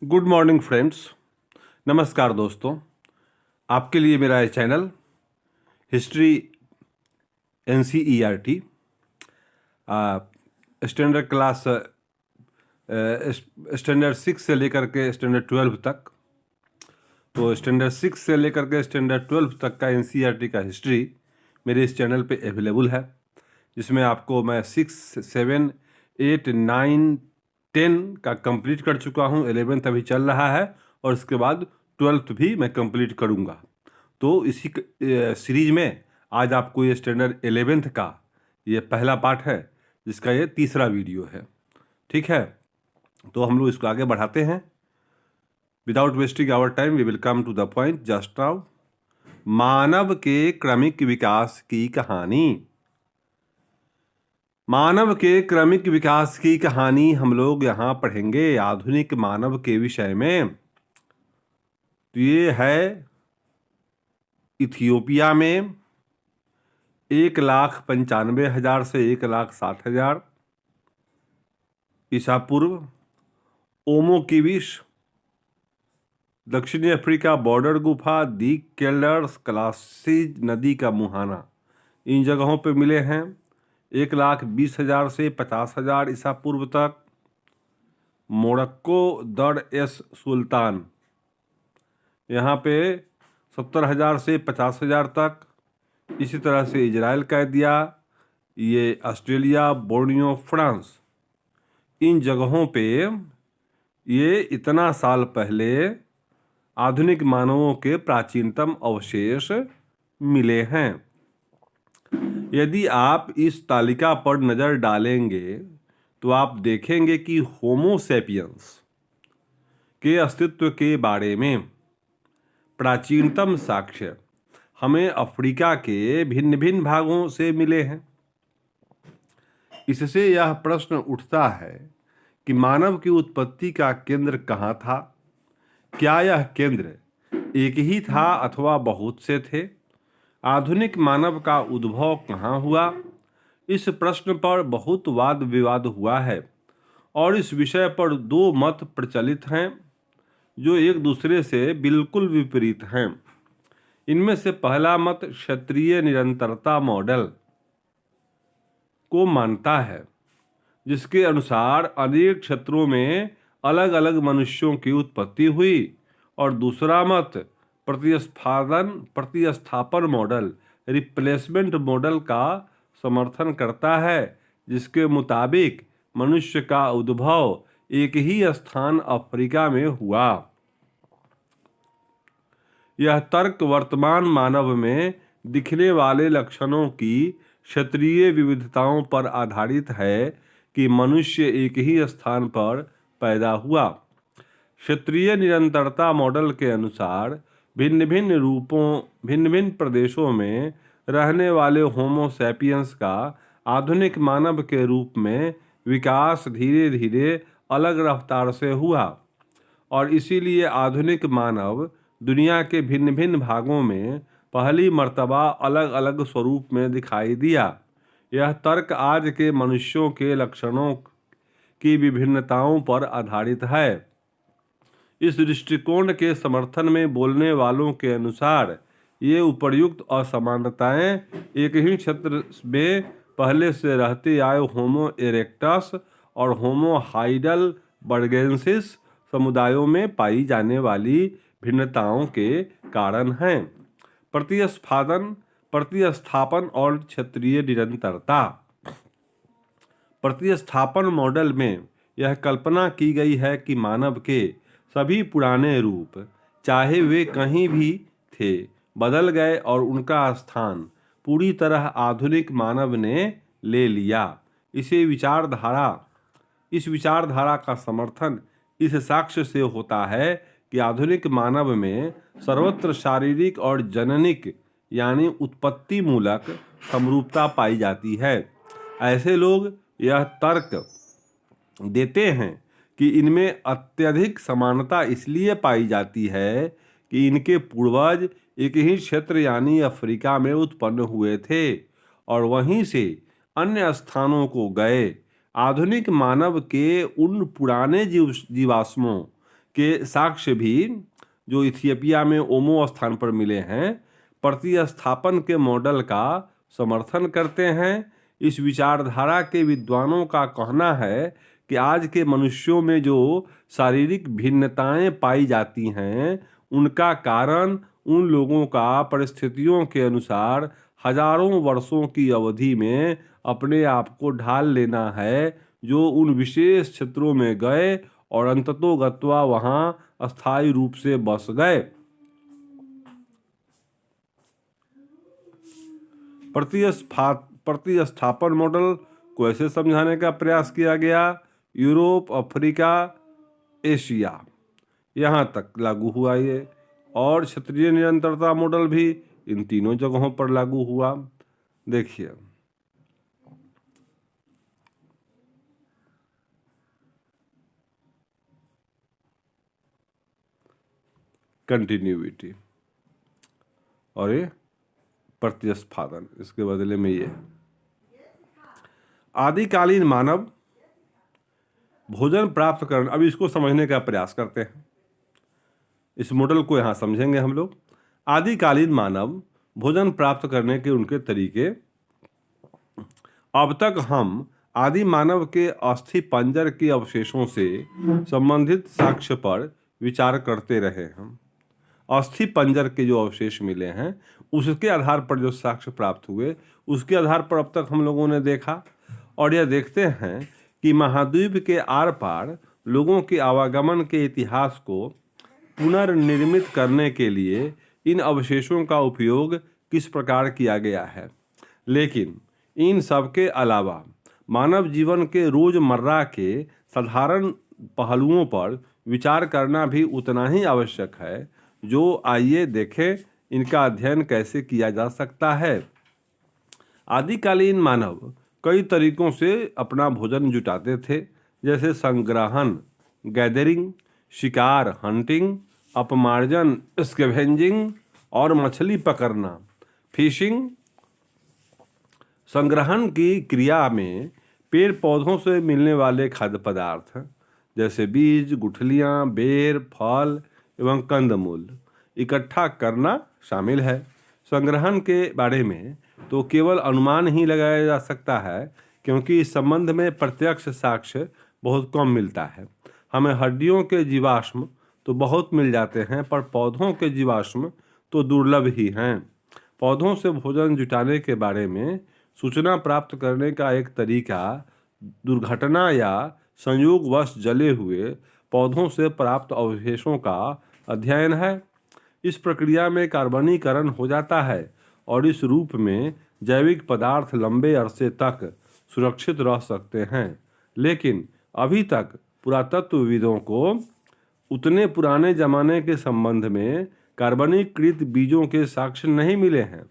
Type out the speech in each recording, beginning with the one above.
Good morning friends. नमस्कार दोस्तों। आपके लिए मेरा ये channel history NCERT standard class standard 6 से लेकर के स्टैंडर्ड 12 तक, तो स्टैंडर्ड 6 से लेकर के स्टैंडर्ड 12 तक का NCERT का हिस्ट्री मेरे इस चैनल पे अवेलेबल है, जिसमें आपको मैं 6, 7, 8, 9, 10 का कंप्लीट कर चुका हूँ। 11th अभी चल रहा है और उसके बाद 12th भी मैं कंप्लीट करूँगा। तो इसी सीरीज में आज आपको ये स्टैंडर्ड 11th का ये पहला पार्ट है, जिसका ये तीसरा वीडियो है। ठीक है, तो हम लोग इसको आगे बढ़ाते हैं। Without wasting our time we will come to the point just now. मानव के क्रमिक विकास की कहानी। मानव के क्रमिक विकास की कहानी हम लोग यहाँ पढ़ेंगे आधुनिक मानव के विषय में। तो ये है इथियोपिया में 1,95,000 से 1,60,000 ईसा पूर्व। ओमो किविश, दक्षिणी अफ्रीका बॉर्डर गुफा, दी केल्डर्स, क्लासिज नदी का मुहाना, इन जगहों पे मिले हैं। 1,20,000 से 50,000 ईसा पूर्व तक। मोरक्को दर एस सुल्तान, यहाँ पे 70,000 से 50,000 तक। इसी तरह से इजराइल कैदिया, ये ऑस्ट्रेलिया, बोर्नियो, फ्रांस, इन जगहों पे ये इतना साल पहले आधुनिक मानवों के प्राचीनतम अवशेष मिले हैं। यदि आप इस तालिका पर नज़र डालेंगे तो आप देखेंगे कि होमो सैपियंस के अस्तित्व के बारे में प्राचीनतम साक्ष्य हमें अफ्रीका के भिन्न भिन्न भागों से मिले हैं। इससे यह प्रश्न उठता है कि मानव की उत्पत्ति का केंद्र कहाँ था? क्या यह केंद्र एक ही था अथवा बहुत से थे? आधुनिक मानव का उद्भव कहाँ हुआ? इस प्रश्न पर बहुत वाद विवाद हुआ है और इस विषय पर दो मत प्रचलित हैं जो एक दूसरे से बिल्कुल विपरीत हैं। इनमें से पहला मत क्षेत्रीय निरंतरता मॉडल को मानता है, जिसके अनुसार अनेक क्षेत्रों में अलग अलग मनुष्यों की उत्पत्ति हुई, और दूसरा मत प्रतिस्थापन मॉडल, रिप्लेसमेंट मॉडल का समर्थन करता है, जिसके मुताबिक मनुष्य का उद्भव एक ही स्थान अफ्रीका में हुआ। यह तर्क वर्तमान मानव में दिखने वाले लक्षणों की क्षेत्रीय विविधताओं पर आधारित है कि मनुष्य एक ही स्थान पर पैदा हुआ। क्षेत्रीय निरंतरता मॉडल के अनुसार भिन्न भिन्न प्रदेशों में रहने वाले होमो सैपियंस का आधुनिक मानव के रूप में विकास धीरे धीरे अलग रफ्तार से हुआ, और इसीलिए आधुनिक मानव दुनिया के भिन्न भिन्न भागों में पहली मर्तबा अलग अलग स्वरूप में दिखाई दिया। यह तर्क आज के मनुष्यों के लक्षणों की विभिन्नताओं पर आधारित है। इस दृष्टिकोण के समर्थन में बोलने वालों के अनुसार ये उपर्युक्त असमानताएं एक ही क्षेत्र में पहले से रहते आए होमो इरेक्टस और होमो हाइडेलबर्गेंसिस समुदायों में पाई जाने वाली भिन्नताओं के कारण हैं। प्रतिस्थापन और क्षेत्रीय निरंतरता। प्रतिस्थापन मॉडल में यह कल्पना की गई है कि मानव के सभी पुराने रूप, चाहे वे कहीं भी थे, बदल गए और उनका स्थान पूरी तरह आधुनिक मानव ने ले लिया। इस विचारधारा का समर्थन इस साक्ष्य से होता है कि आधुनिक मानव में सर्वत्र शारीरिक और जननिक यानी उत्पत्ति मूलक समरूपता पाई जाती है। ऐसे लोग यह तर्क देते हैं कि इनमें अत्यधिक समानता इसलिए पाई जाती है कि इनके पूर्वज एक ही क्षेत्र यानी अफ्रीका में उत्पन्न हुए थे और वहीं से अन्य स्थानों को गए। आधुनिक मानव के उन पुराने जीवाश्मों के साक्ष्य भी जो इथियोपिया में ओमो स्थान पर मिले हैं, प्रतिस्थापन के मॉडल का समर्थन करते हैं। इस विचारधारा के विद्वानों का कहना है कि आज के मनुष्यों में जो शारीरिक भिन्नताएं पाई जाती हैं, उनका कारण उन लोगों का परिस्थितियों के अनुसार हजारों वर्षों की अवधि में अपने आप को ढाल लेना है, जो उन विशेष क्षेत्रों में गए और अंततोगत्वा वहां अस्थायी रूप से बस गए। प्रतिस्थापन मॉडल को ऐसे समझाने का प्रयास किया गया, यूरोप, अफ्रीका, एशिया, यहाँ तक लागू हुआ ये। और क्षेत्रीय निरंतरता मॉडल भी इन तीनों जगहों पर लागू हुआ। देखिए, कंटिन्यूटी और ये प्रतिस्थापन, इसके बदले में ये आदिकालीन मानव भोजन प्राप्त करने, अब इसको समझने का प्रयास करते हैं। इस मॉडल को यहाँ समझेंगे हम लोग। आदिकालीन मानव भोजन प्राप्त करने के उनके तरीके। अब तक हम आदि मानव के अस्थि पंजर के अवशेषों से संबंधित साक्ष्य पर विचार करते रहे हैं। अस्थि पंजर के जो अवशेष मिले हैं, उसके आधार पर जो साक्ष्य प्राप्त हुए, उसके आधार पर अब तक हम लोगों ने देखा और यह देखते हैं कि महाद्वीप के आर पार लोगों के आवागमन के इतिहास को पुनर्निर्मित करने के लिए इन अवशेषों का उपयोग किस प्रकार किया गया है। लेकिन इन सब के अलावा मानव जीवन के रोजमर्रा के साधारण पहलुओं पर विचार करना भी उतना ही आवश्यक है, जो आइए देखें इनका अध्ययन कैसे किया जा सकता है। आदिकालीन मानव कई तरीकों से अपना भोजन जुटाते थे, जैसे संग्रहण गैदरिंग, शिकार हंटिंग, अपमार्जन स्कैवेंजिंग और मछली पकड़ना फिशिंग। संग्रहण की क्रिया में पेड़ पौधों से मिलने वाले खाद्य पदार्थ जैसे बीज, गुठलियाँ, बेर, फल एवं कंदमूल इकट्ठा करना शामिल है। संग्रहण के बारे में तो केवल अनुमान ही लगाया जा सकता है, क्योंकि इस संबंध में प्रत्यक्ष साक्ष्य बहुत कम मिलता है। हमें हड्डियों के जीवाश्म तो बहुत मिल जाते हैं, पर पौधों के जीवाश्म तो दुर्लभ ही हैं। पौधों से भोजन जुटाने के बारे में सूचना प्राप्त करने का एक तरीका दुर्घटना या संयोगवश जले हुए पौधों से प्राप्त अवशेषों का अध्ययन है। इस प्रक्रिया में कार्बनीकरण हो जाता है और इस रूप में जैविक पदार्थ लंबे अरसे तक सुरक्षित रह सकते हैं। लेकिन अभी तक पुरातत्वविदों को उतने पुराने जमाने के संबंध में कार्बनीकृत बीजों के साक्ष्य नहीं मिले हैं।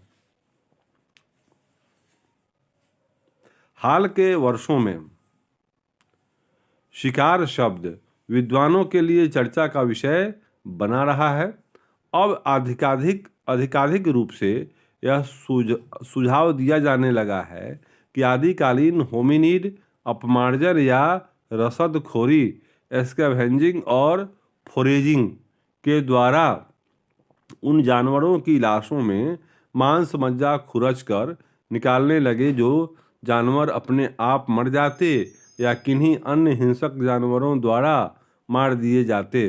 हाल के वर्षों में शिकार शब्द विद्वानों के लिए चर्चा का विषय बना रहा है। अब अधिकाधिक रूप से यह सुझाव दिया जाने लगा है कि आदिकालीन होमिनिड अपमार्जन या रसदखोरी, स्कैवेंजिंग और फोरेजिंग के द्वारा उन जानवरों की लाशों में मांस मज्जा खुरच कर निकालने लगे जो जानवर अपने आप मर जाते या किन्हीं अन्य हिंसक जानवरों द्वारा मार दिए जाते।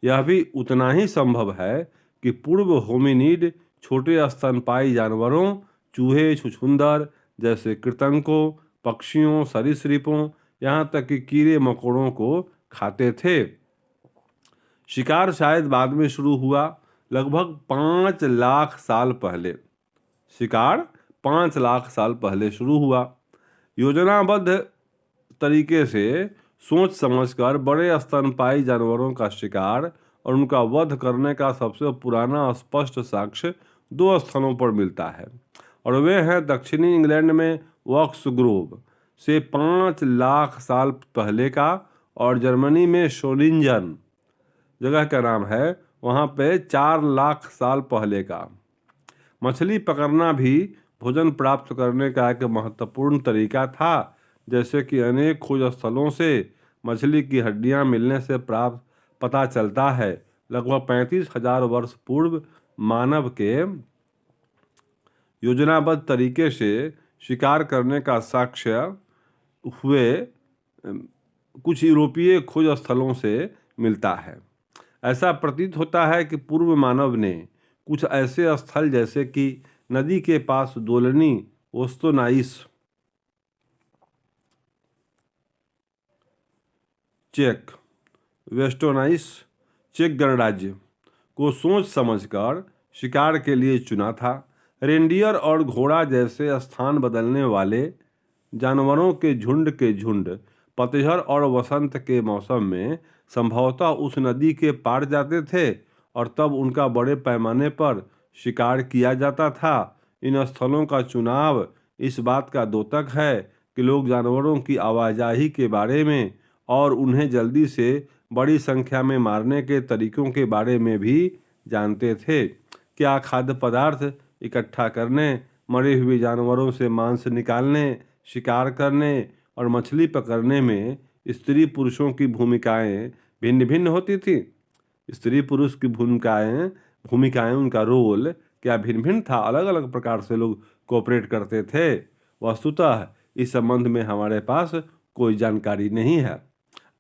यह भी उतना ही संभव है कि पूर्व होमिनिड छोटे स्तनपायी जानवरों, चूहे, छुछुंदर जैसे कृंतकों, पक्षियों, सरीसृपों, यहाँ तक कि कीड़े मकोड़ों को खाते थे। शिकार शायद बाद में शुरू हुआ, लगभग 5 लाख साल पहले। शिकार 5 लाख साल पहले शुरू हुआ। योजनाबद्ध तरीके से सोच समझकर बड़े स्तनपायी जानवरों का शिकार और उनका वध करने का सबसे पुराना स्पष्ट साक्ष्य 2 स्थानों पर मिलता है, और वे हैं दक्षिणी इंग्लैंड में वॉक्स ग्रोव से 5 लाख साल पहले का, और जर्मनी में शोलिंजन जगह का नाम है, वहाँ पे 4 लाख साल पहले का। मछली पकड़ना भी भोजन प्राप्त करने का एक महत्वपूर्ण तरीका था, जैसे कि अनेक खोज स्थलों से मछली की हड्डियां मिलने से पता चलता है। लगभग 35,000 वर्ष पूर्व मानव के योजनाबद्ध तरीके से शिकार करने का साक्ष्य हुए कुछ यूरोपीय खोज स्थलों से मिलता है। ऐसा प्रतीत होता है कि पूर्व मानव ने कुछ ऐसे स्थल जैसे कि नदी के पास दोलनी ओस्तोनाइस, चेक वेस्टोनाइस चेक गणराज्य को सोच समझकर शिकार के लिए चुना था। रेंडियर और घोड़ा जैसे स्थान बदलने वाले जानवरों के झुंड पतझड़ और वसंत के मौसम में संभवतः उस नदी के पार जाते थे और तब उनका बड़े पैमाने पर शिकार किया जाता था। इन स्थलों का चुनाव इस बात का द्योतक है कि लोग जानवरों की आवाजाही के बारे में और उन्हें जल्दी से बड़ी संख्या में मारने के तरीकों के बारे में भी जानते थे। क्या खाद्य पदार्थ इकट्ठा करने, मरे हुए जानवरों से मांस निकालने, शिकार करने और मछली पकड़ने में स्त्री पुरुषों की भूमिकाएं भिन्न भिन्न होती थी? स्त्री पुरुष की भूमिकाएं उनका रोल क्या भिन्न भिन्न था? अलग अलग प्रकार से लोग कोऑपरेट करते थे। वस्तुतः इस संबंध में हमारे पास कोई जानकारी नहीं है।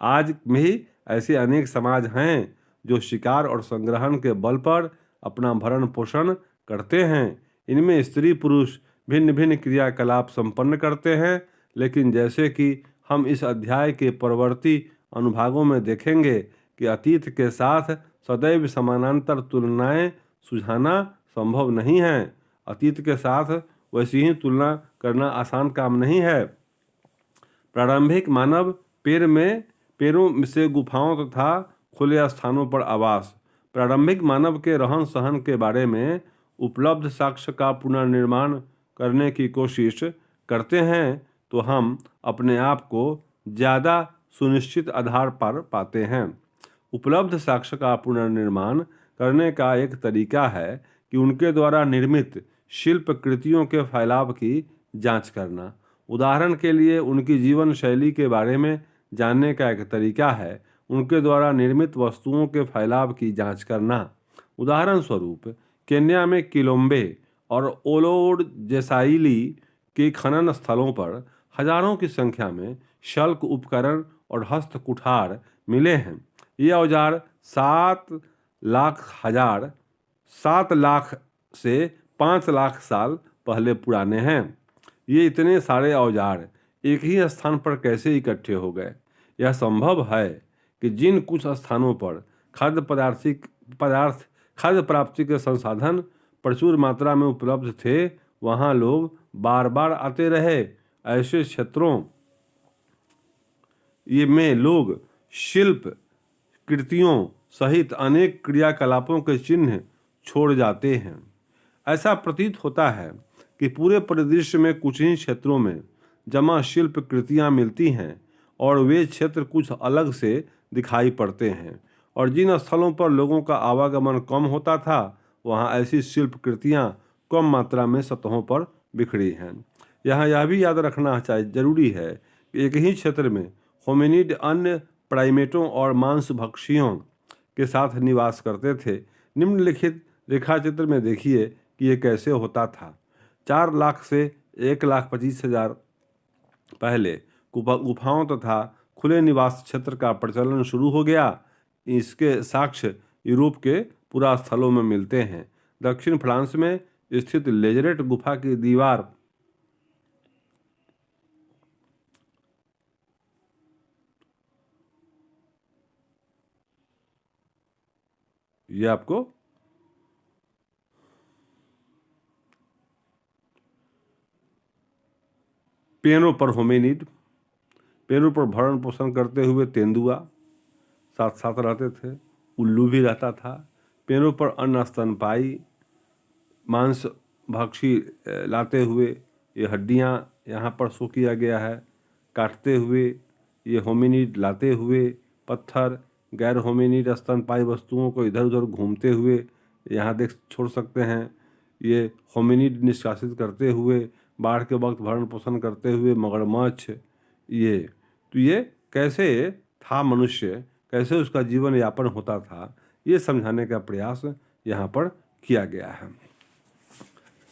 आज भी ऐसे अनेक समाज हैं जो शिकार और संग्रहण के बल पर अपना भरण पोषण करते हैं। इनमें स्त्री पुरुष भिन्न भिन्न क्रियाकलाप संपन्न करते हैं, लेकिन जैसे कि हम इस अध्याय के परवर्ती अनुभागों में देखेंगे कि अतीत के साथ सदैव समानांतर तुलनाएं सुझाना संभव नहीं है। अतीत के साथ वैसी ही तुलना करना आसान काम नहीं है। प्रारंभिक मानव पेड़ों से गुफाओं तथा खुले स्थानों पर आवास। प्रारंभिक मानव के रहन सहन के बारे में उपलब्ध साक्ष्य का पुनर्निर्माण करने की कोशिश करते हैं तो हम अपने आप को ज़्यादा सुनिश्चित आधार पर पाते हैं। उपलब्ध साक्ष्य का पुनर्निर्माण करने का एक तरीका है कि उनके द्वारा निर्मित शिल्प कृतियों के फैलाव की जांच करना। उदाहरण के लिए उनकी जीवन शैली के बारे में जानने का एक तरीका है उनके द्वारा निर्मित वस्तुओं के फैलाव की जांच करना। उदाहरण स्वरूप केन्या में किलोम्बे और ओलोड जेसाइली के खनन स्थलों पर हजारों की संख्या में शल्क उपकरण और हस्त कुठार मिले हैं। ये औजार 7 लाख से 5 लाख साल पहले पुराने हैं। ये इतने सारे औजार एक ही स्थान पर कैसे इकट्ठे हो गए? यह संभव है कि जिन कुछ स्थानों पर खाद्य प्राप्ति के संसाधन प्रचुर मात्रा में उपलब्ध थे, वहाँ लोग बार बार आते रहे। ऐसे क्षेत्रों में लोग शिल्प कृतियों सहित अनेक क्रियाकलापों के चिन्ह छोड़ जाते हैं। ऐसा प्रतीत होता है कि पूरे परिदृश्य में कुछ ही क्षेत्रों में जमा शिल्प कृतियां मिलती हैं और वे क्षेत्र कुछ अलग से दिखाई पड़ते हैं, और जिन स्थलों पर लोगों का आवागमन कम होता था वहां ऐसी शिल्प कृतियां कम मात्रा में सतहों पर बिखरी हैं। यहाँ यह भी याद रखना जरूरी है कि एक ही क्षेत्र में होमिनिड अन्य प्राइमेटों और मांसभक्षियों के साथ निवास करते थे। निम्नलिखित रेखाचित्र में देखिए कि ये कैसे होता था। 4 लाख से 1,25,000 पहले गुफाओं तथा खुले निवास क्षेत्र का प्रचलन शुरू हो गया। इसके साक्ष्य यूरोप के पुरा स्थलों में मिलते हैं। दक्षिण फ्रांस में स्थित लेजरेट गुफा की दीवार ये आपको पेड़ों पर होमिनिड, पेड़ों पर भरण पोषण करते हुए तेंदुआ साथ साथ रहते थे। उल्लू भी रहता था। पेड़ों पर अन्न स्तनपायी मांस भक्षी लाते हुए ये हड्डियां यहाँ पर शो किया गया है। काटते हुए ये होमिनिड लाते हुए पत्थर गैर होमिनिड स्तनपायी वस्तुओं को इधर उधर घूमते हुए यहाँ देख छोड़ सकते हैं। ये होमिनिड निष्कासित करते हुए बाढ़ के वक्त भरण पोषण करते हुए मगरमच्छ। ये कैसे था मनुष्य, कैसे उसका जीवन यापन होता था, ये समझाने का प्रयास यहाँ पर किया गया है।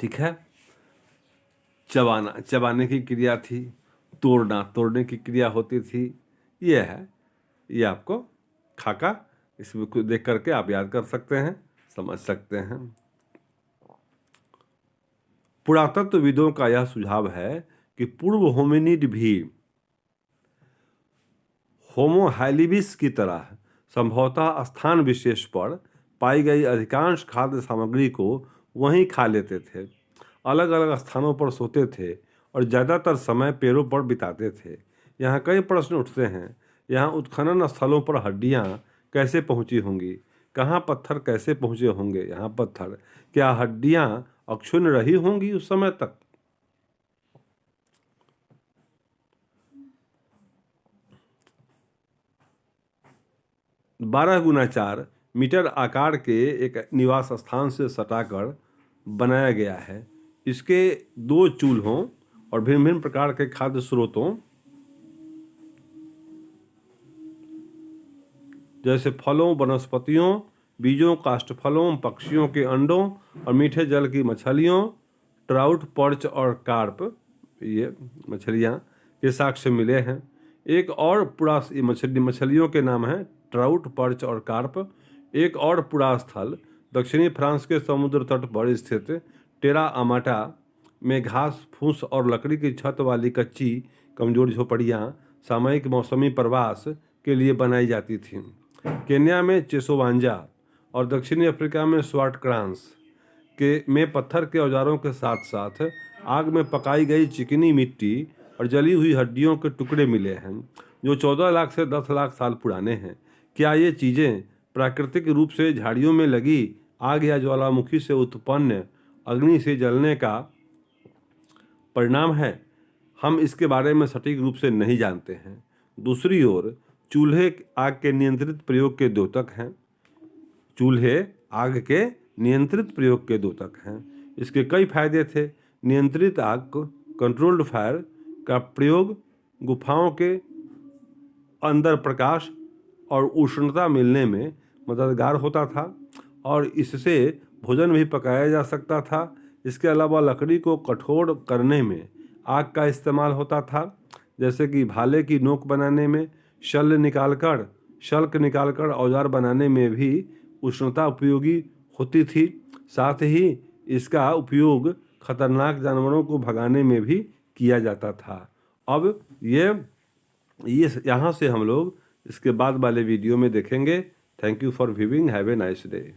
ठीक है, चबाने की क्रिया थी, तोड़ने की क्रिया होती थी। ये है, ये आपको खाका इसमें कुछ देख करके आप याद कर सकते हैं, समझ सकते हैं। पुरातत्वविदों का यह सुझाव है कि पूर्व होमिनिड भी होमो हैलिबिस की तरह संभवतः स्थान विशेष पर पाई गई अधिकांश खाद्य सामग्री को वहीं खा लेते थे, अलग अलग स्थानों पर सोते थे और ज़्यादातर समय पेड़ों पर बिताते थे। यहाँ कई प्रश्न उठते हैं। यहाँ उत्खनन स्थलों पर हड्डियाँ कैसे पहुँची होंगी? कहाँ पत्थर कैसे पहुँचे होंगे? यहाँ पत्थर, क्या हड्डियाँ अक्षुण्ण रही होंगी उस समय तक? बारह गुना 4 मीटर आकार के एक निवास स्थान से सटाकर बनाया गया है। इसके 2 चूल्हों और भिन्न भिन्न प्रकार के खाद्य स्रोतों जैसे फलों, वनस्पतियों, बीजों, काष्ठफलों, पक्षियों के अंडों और मीठे जल की मछलियों, ट्राउट, पर्च और कार्प, ये मछलियाँ के साक्ष्य मिले हैं। एक और मछलियों के नाम हैं ट्राउट, पर्च और कार्प। एक और पुरा स्थल दक्षिणी फ्रांस के समुद्र तट पर स्थित टेरा अमाटा में घास फूस और लकड़ी की छत वाली कच्ची कमजोर झोपड़ियाँ सामयिक मौसमी प्रवास के लिए बनाई जाती थीं। केन्या में चेसोवांजा और दक्षिणी अफ्रीका में स्वाटक्रांस में पत्थर के औजारों के साथ साथ आग में पकाई गई चिकनी मिट्टी और जली हुई हड्डियों के टुकड़े मिले हैं, जो 14 लाख से 10 लाख साल पुराने हैं। क्या ये चीज़ें प्राकृतिक रूप से झाड़ियों में लगी आग या ज्वालामुखी से उत्पन्न अग्नि से जलने का परिणाम है? हम इसके बारे में सटीक रूप से नहीं जानते हैं। दूसरी ओर चूल्हे आग के नियंत्रित प्रयोग के द्योतक हैं। चूल्हे आग के नियंत्रित प्रयोग के द्योतक हैं। इसके कई फायदे थे। नियंत्रित आग, कंट्रोल्ड फायर का प्रयोग गुफाओं के अंदर प्रकाश और उष्णता मिलने में मददगार होता था और इससे भोजन भी पकाया जा सकता था। इसके अलावा लकड़ी को कठोर करने में आग का इस्तेमाल होता था, जैसे कि भाले की नोक बनाने में, शल्क निकालकर औजार बनाने में भी उष्णता उपयोगी होती थी। साथ ही इसका उपयोग खतरनाक जानवरों को भगाने में भी किया जाता था। अब ये यहाँ से हम लोग इसके बाद वाले वीडियो में देखेंगे। Thank you for viewing, have a nice day.